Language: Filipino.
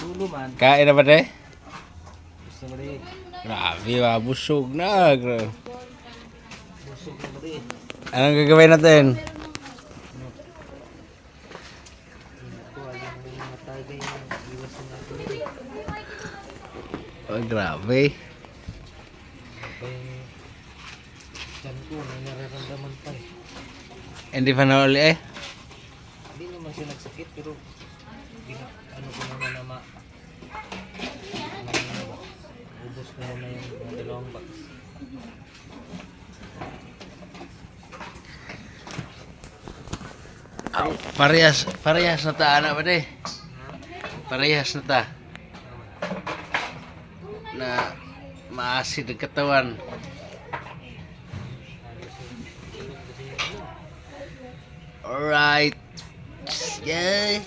Dulo man. Kain na ba de? Gusto mo rin. Grabe ba, busog na. Busog na ba rin. Anong gagawin natin? Ito ay yung mga tagay na iwasan natin. Oh, grabe. Kaya tiyan ko, may nararamdaman pa eh. Hindi pa na uli eh. Hindi naman siya nagsakit pero ano ko naman na ubos ko muna yung dalawang box. Oh, parehas na ta, anak ba de? Parehas na ta. Na maasid ang katawan. Alright. Yeah.